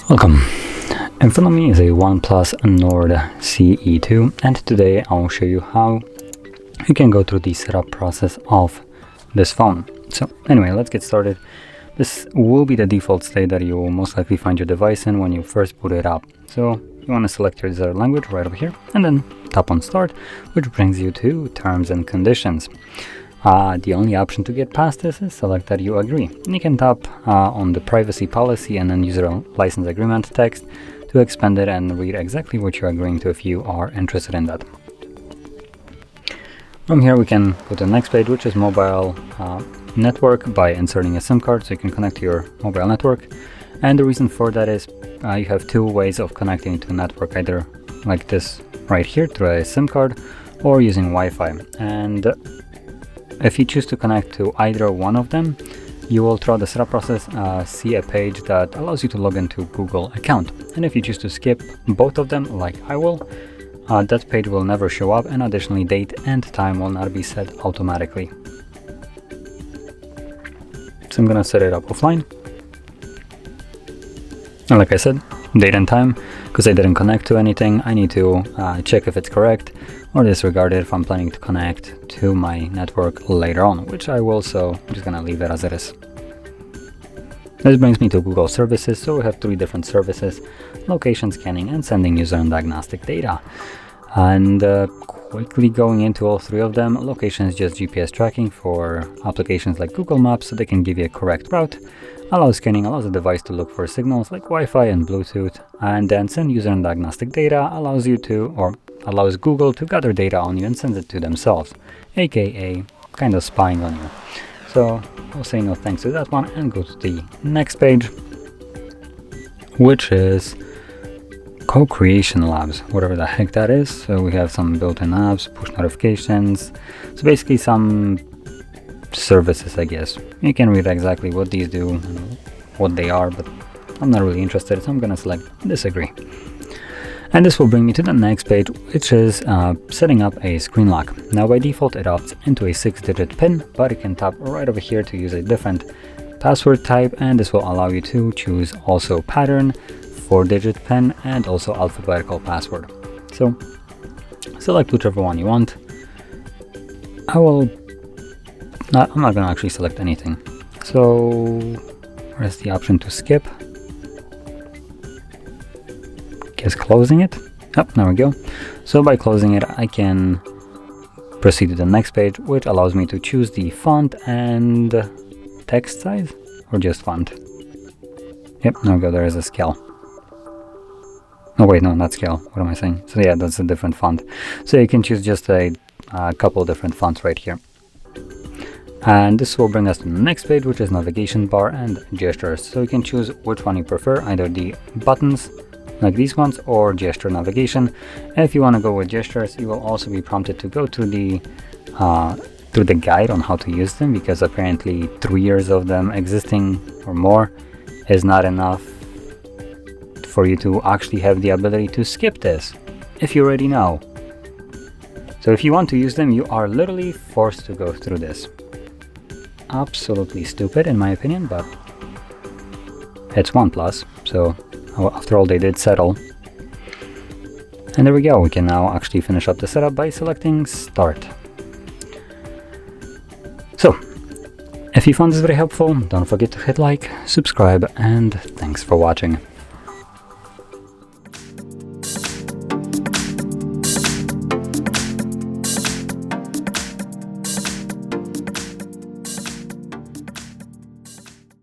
Welcome. In front of me is a OnePlus Nord CE2, and today I will show you how you can go through the setup process of this phone. So anyway, let's get started. This will be the default state that you will most likely find your device in when you first boot it up. So you want to select your desired language right over here and then tap on Start, which brings you to Terms and Conditions. The only option to get past this is select that you agree. And you can tap on the privacy policy and then user license agreement text to expand it and read exactly what you're agreeing to if you are interested in that. From here we can go to the next page, which is mobile network, by inserting a SIM card so you can connect to your mobile network. And the reason for that is you have two ways of connecting to a network, either like this right here through a SIM card or using Wi-Fi. And if you choose to connect to either one of them, you will throughout the setup process see a page that allows you to log into Google account. And if you choose to skip both of them, like I will, that page will never show up, and additionally date and time will not be set automatically. So I'm gonna set it up offline. And like I said, date and time, because I didn't connect to anything, I need to check if it's correct or disregard it if I'm planning to connect to my network later on, which I will, so I'm just gonna leave it as it is. This brings me to Google services. So we have three different services: location scanning and sending user and diagnostic data. And quickly going into all three of them, location is just GPS tracking for applications like Google Maps, so they can give you a correct route. Allow scanning allows the device to look for signals like Wi-Fi and Bluetooth, and then send user and diagnostic data allows you to, or allows Google to gather data on you and send it to themselves, aka kind of spying on you. So I'll say no thanks to that one and go to the next page, which is co-creation labs, whatever the heck that is. So we have some built-in apps, push notifications, so basically some services, I guess. You can read exactly what these do and what they are, but I'm not really interested, so I'm gonna select disagree. And this will bring me to the next page, which is setting up a screen lock. Now by default it opts into a 6-digit PIN, but you can tap right over here to use a different password type, and this will allow you to choose also pattern, 4-digit PIN, and also alphabetical password. So select whichever one you want. I'm not gonna actually select anything. So where's the option to skip? Guess closing it. Oh, there we go. So by closing it, I can proceed to the next page, which allows me to choose the font and text size, or just font. Yep, there we go, there is a scale. Oh wait, no, not scale. What am I saying? So yeah, that's a different font. So you can choose just a couple different fonts right here. And this will bring us to the next page, which is navigation bar and gestures. So you can choose which one you prefer, either the buttons like these ones or gesture navigation. And if you want to go with gestures, you will also be prompted to go to the guide on how to use them, because apparently 3 years of them existing or more is not enough for you to actually have the ability to skip this, if you already know. So if you want to use them, you are literally forced to go through this. Absolutely stupid in my opinion, but it's OnePlus, so after all they did settle. And there we go, we can now actually finish up the setup by selecting Start. So if you found this very helpful, don't forget to hit like, subscribe, and thanks for watching.